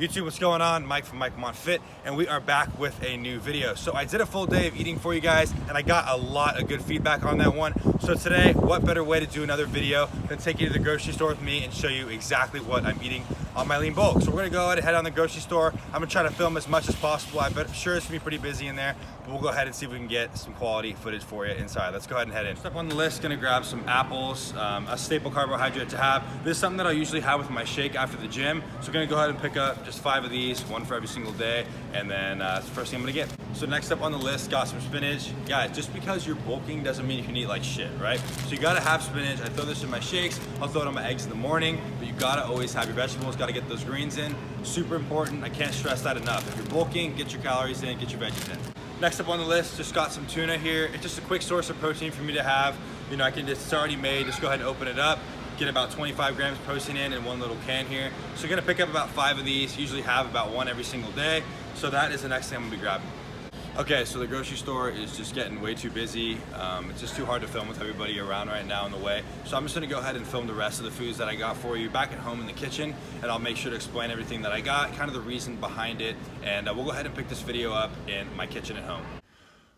YouTube, what's going on? Mike from Mike Vermont Fit, and we are back with a new video. So I did a full day of eating for you guys, and I got a lot of good feedback on that one. So today, what better way to do another video than take you to the grocery store with me and show you exactly what I'm eating on my lean bulk. So we're gonna go ahead and head on the grocery store. I'm gonna try to film as much as possible. I'm sure it's gonna be pretty busy in there, but we'll go ahead and see if we can get some quality footage for you inside. Let's go ahead and head in. First up on the list, gonna grab some apples, a staple carbohydrate to have. This is something that I usually have with my shake after the gym. So we're gonna go ahead and pick up just 5 of these, one for every single day, and then that's the first thing I'm gonna get. So next up on the list, got some spinach. Guys, just because you're bulking doesn't mean you can eat like shit, right? So you gotta have spinach. I throw this in my shakes, I'll throw it on my eggs in the morning, but you gotta always have your vegetables, gotta get those greens in. Super important, I can't stress that enough. If you're bulking, get your calories in, get your veggies in. Next up on the list, just got some tuna here. It's just a quick source of protein for me to have. You know, it's already made, just go ahead and open it up. Get about 25 grams of protein in one little can here. So you're gonna pick up about 5 of these, usually have about 1 every single day. So that is the next thing I'm gonna be grabbing. Okay, so the grocery store is just getting way too busy. It's just too hard to film with everybody around right now in the way. So I'm just gonna go ahead and film the rest of the foods that I got for you back at home in the kitchen, and I'll make sure to explain everything that I got, kind of the reason behind it, and we'll go ahead and pick this video up in my kitchen at home.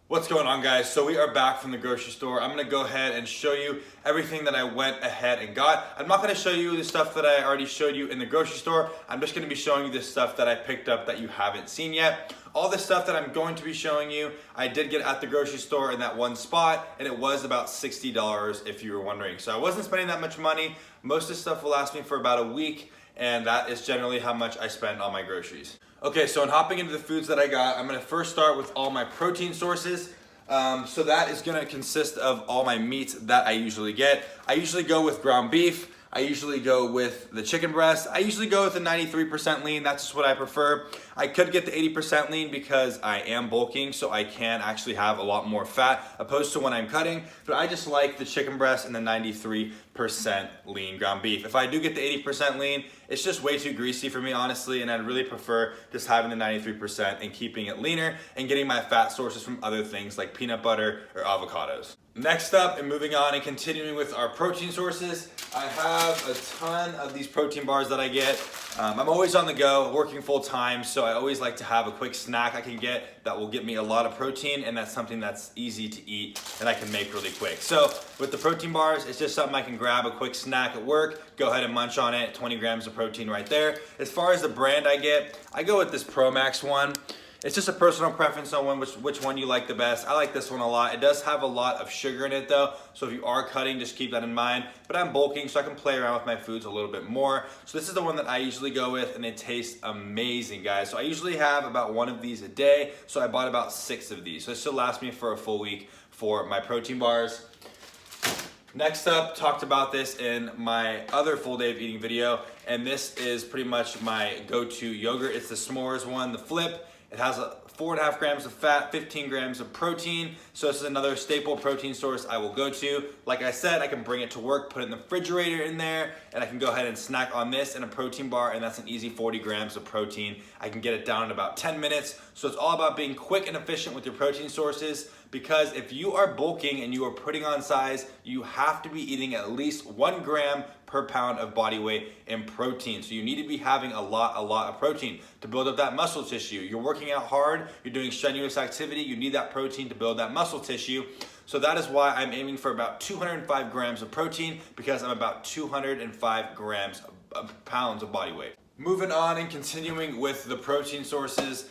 What's going on, guys? So we are back from the grocery store. I'm gonna go ahead and show you everything that I went ahead and got. I'm not gonna show you the stuff that I already showed you in the grocery store. I'm just gonna be showing you the stuff that I picked up that you haven't seen yet. All the stuff that I'm going to be showing you, I did get at the grocery store in that one spot, and it was about $60 if you were wondering. So I wasn't spending that much money. Most of this stuff will last me for about a week, and that is generally how much I spend on my groceries. Okay, so in hopping into the foods that I got, I'm gonna first start with all my protein sources. So that is gonna consist of all my meats that I usually get. I usually go with ground beef. I usually go with the chicken breast. I usually go with the 93% lean. That's just what I prefer. I could get the 80% lean because I am bulking, so I can actually have a lot more fat opposed to when I'm cutting, but I just like the chicken breast and the 93% lean ground beef. If I do get the 80% lean, it's just way too greasy for me, honestly, and I'd really prefer just having the 93% and keeping it leaner and getting my fat sources from other things like peanut butter or avocados. Next up, and moving on and continuing with our protein sources, I have a ton of these protein bars that I get. I'm always on the go, working full time, so I always like to have a quick snack I can get that will get me a lot of protein, and that's something that's easy to eat and I can make really quick. So with the protein bars, it's just something I can grab a quick snack at work, go ahead and munch on it, 20 grams of protein right there. As far as the brand I go with this ProMax one. It's just a personal preference on which one you like the best. I like this one a lot. It does have a lot of sugar in it though, so if you are cutting, just keep that in mind. But I'm bulking, so I can play around with my foods a little bit more. So this is the one that I usually go with, and it tastes amazing, guys. So I usually have about 1 of these a day, so I bought about 6 of these. So this should last me for a full week for my protein bars. Next up, talked about this in my other full day of eating video, and this is pretty much my go-to yogurt. It's the s'mores one, the flip. It has 4.5 grams of fat, 15 grams of protein. So this is another staple protein source I will go to. Like I said, I can bring it to work, put it in the refrigerator in there, and I can go ahead and snack on this in a protein bar, and that's an easy 40 grams of protein. I can get it down in about 10 minutes. So it's all about being quick and efficient with your protein sources, because if you are bulking and you are putting on size, you have to be eating at least 1 gram per pound of body weight in protein. So you need to be having a lot of protein to build up that muscle tissue. You're working out hard, you're doing strenuous activity, you need that protein to build that muscle tissue. So that is why I'm aiming for about 205 grams of protein, because I'm about 205 grams of pounds of body weight. Moving on and continuing with the protein sources,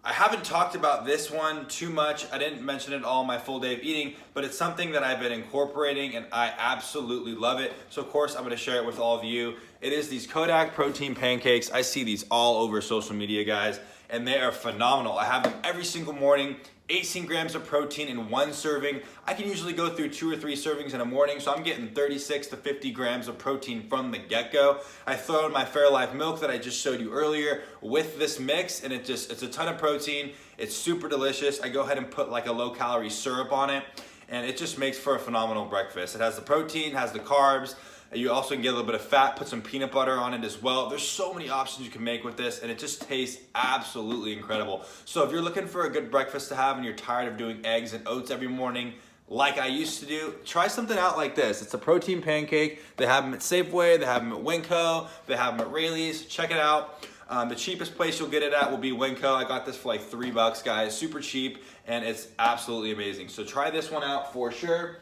I haven't talked about this one too much. I didn't mention it all in my full day of eating, but it's something that I've been incorporating and I absolutely love it. So of course I'm gonna share it with all of you. It is these Kodak protein pancakes. I see these all over social media, guys, and they are phenomenal. I have them every single morning. 18 grams of protein in 1 serving. I can usually go through 2 or 3 servings in a morning, so I'm getting 36 to 50 grams of protein from the get-go. I throw in my Fairlife milk that I just showed you earlier with this mix, and it's a ton of protein. It's super delicious. I go ahead and put like a low-calorie syrup on it, and it just makes for a phenomenal breakfast. It has the protein, has the carbs. You also can get a little bit of fat, put some peanut butter on it as well. There's so many options you can make with this, and it just tastes absolutely incredible. So if you're looking for a good breakfast to have and you're tired of doing eggs and oats every morning, like I used to do, try something out like this. It's a protein pancake. They have them at Safeway, they have them at Winco, they have them at Rayleigh's. Check it out. The cheapest place you'll get it at will be Winco. I got this for like $3, guys. Super cheap, and it's absolutely amazing. So try this one out for sure.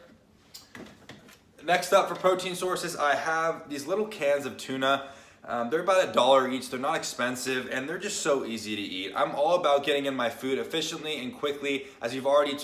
Next up for protein sources, I have these little cans of tuna. They're about $1 each. They're not expensive, and they're just so easy to eat. I'm all about getting in my food efficiently and quickly, as I've already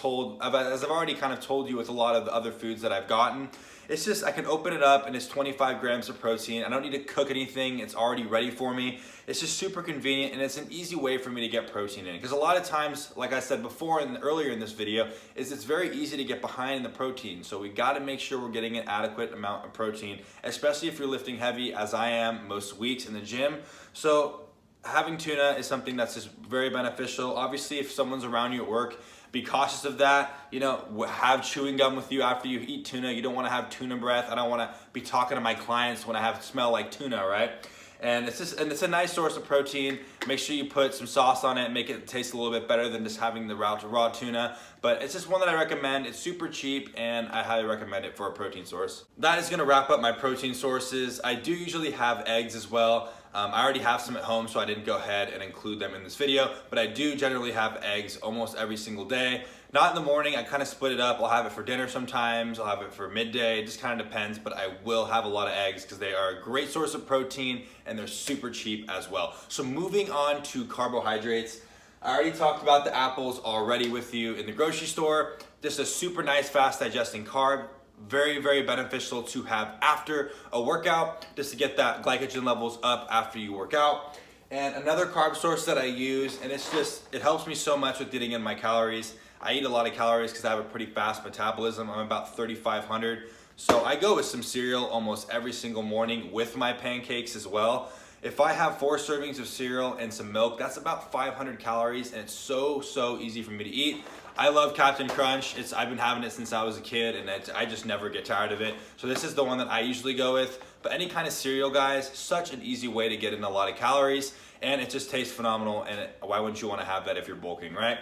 kind of told you with a lot of the other foods that I've gotten. It's just, I can open it up and it's 25 grams of protein. I don't need to cook anything. It's already ready for me. It's just super convenient, and it's an easy way for me to get protein in. Because a lot of times, like I said before and earlier in this video, it's very easy to get behind in the protein. So we got to make sure we're getting an adequate amount of protein, especially if you're lifting heavy, as I am most weeks in the gym. So having tuna is something that's just very beneficial. Obviously, if someone's around you at work, be cautious of that. You know, have chewing gum with you after you eat tuna. You don't want to have tuna breath. I don't want to be talking to my clients when I have smell like tuna, right? And it's a nice source of protein. Make sure you put some sauce on it, make it taste a little bit better than just having the raw tuna. But it's just one that I recommend. It's super cheap, and I highly recommend it for a protein source. That is gonna wrap up my protein sources. I do usually have eggs as well. I already have some at home, so I didn't go ahead and include them in this video, but I do generally have eggs almost every single day. Not in the morning, I kind of split it up. I'll have it for dinner sometimes, I'll have it for midday, it just kind of depends, but I will have a lot of eggs because they are a great source of protein and they're super cheap as well. So moving on to carbohydrates, I already talked about the apples already with you in the grocery store. Just a super nice, fast digesting carb. Very, very beneficial to have after a workout, just to get that glycogen levels up after you work out. And another carb source that I use, and it helps me so much with getting in my calories. I eat a lot of calories because I have a pretty fast metabolism. I'm about 3,500. So I go with some cereal almost every single morning with my pancakes as well. If I have 4 servings of cereal and some milk, that's about 500 calories, and it's so easy for me to eat. I love Captain Crunch. I've been having it since I was a kid, and I just never get tired of it. So this is the one that I usually go with. But any kind of cereal, guys, such an easy way to get in a lot of calories, and it just tastes phenomenal, and why wouldn't you want to have that if you're bulking, right?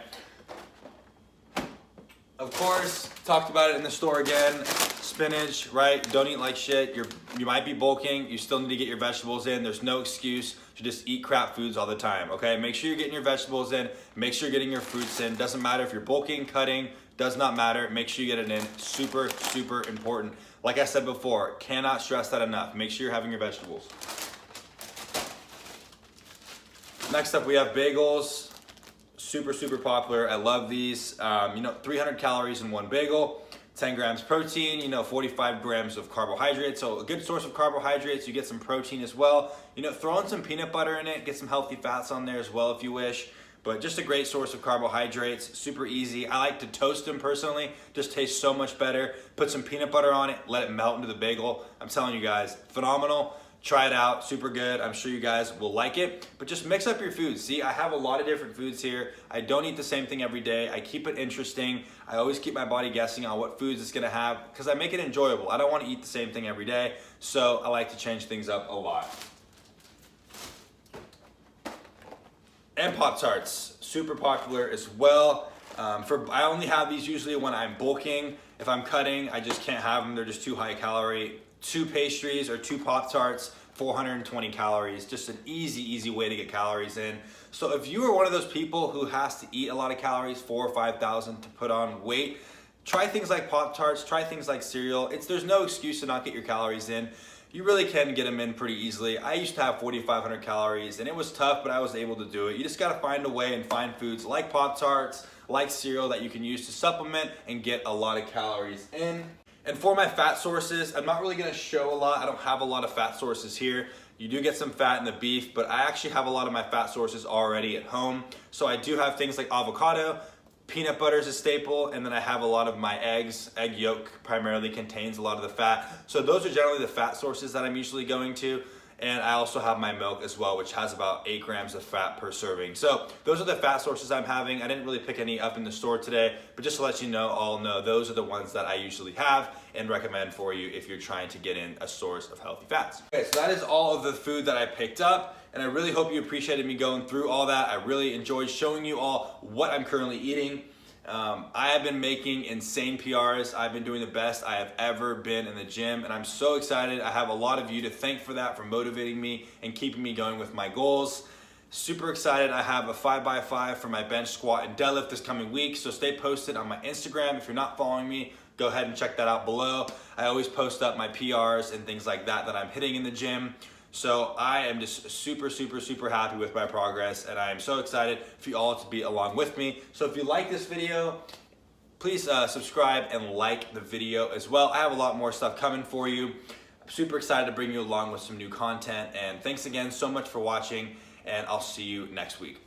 Of course, talked about it in the store again, spinach, right? Don't eat like shit. You might be bulking, you still need to get your vegetables in. There's no excuse to just eat crap foods all the time, okay? Make sure you're getting your vegetables in, make sure you're getting your fruits in. Doesn't matter if you're bulking, cutting, does not matter. Make sure you get it in. Super important. Like I said before, cannot stress that enough. Make sure you're having your vegetables. Next up, we have bagels. Super popular. I love these. 300 calories in one bagel, 10 grams protein, 45 grams of carbohydrates. So a good source of carbohydrates. You get some protein as well. Throw in some peanut butter in it, get some healthy fats on there as well if you wish. But just a great source of carbohydrates, super easy. I like to toast them personally, just tastes so much better. Put some peanut butter on it, let it melt into the bagel. I'm telling you guys, phenomenal. Try it out, super good. I'm sure you guys will like it, but just mix up your foods. See, I have a lot of different foods here. I don't eat the same thing every day. I keep it interesting. I always keep my body guessing on what foods it's gonna have because I make it enjoyable. I don't wanna eat the same thing every day, so I like to change things up a lot. And Pop-Tarts, super popular as well. I only have these usually when I'm bulking. If I'm cutting, I just can't have them. They're just too high calorie. 2 pastries or 2 Pop-Tarts, 420 calories. Just an easy way to get calories in. So if you are one of those people who has to eat a lot of calories, 4,000 or 5,000 to put on weight, try things like Pop-Tarts, try things like cereal. There's no excuse to not get your calories in. You really can get them in pretty easily. I used to have 4,500 calories and it was tough, but I was able to do it. You just gotta find a way and find foods like Pop-Tarts, like cereal that you can use to supplement and get a lot of calories in. And for my fat sources, I'm not really gonna show a lot. I don't have a lot of fat sources here. You do get some fat in the beef, but I actually have a lot of my fat sources already at home. So I do have things like avocado, peanut butter is a staple, and then I have a lot of my eggs. Egg yolk primarily contains a lot of the fat. So those are generally the fat sources that I'm usually going to. And I also have my milk as well, which has about 8 grams of fat per serving. So those are the fat sources I'm having. I didn't really pick any up in the store today, but just to let you know, all know those are the ones that I usually have and recommend for you if you're trying to get in a source of healthy fats. Okay, so that is all of the food that I picked up, and I really hope you appreciated me going through all that. I really enjoyed showing you all what I'm currently eating. I have been making insane PRs. I've been doing the best I have ever been in the gym, and I'm so excited. I have a lot of you to thank for that, for motivating me and keeping me going with my goals. Super excited. I have a 5x5 for my bench, squat, and deadlift this coming week. So stay posted on my Instagram. If you're not following me, go ahead and check that out below. I always post up my PRs and things like that I'm hitting in the gym. So I am just super happy with my progress, and I am so excited for you all to be along with me. So if you like this video, please subscribe and like the video as well. I have a lot more stuff coming for you. I'm super excited to bring you along with some new content, and thanks again so much for watching, and I'll see you next week.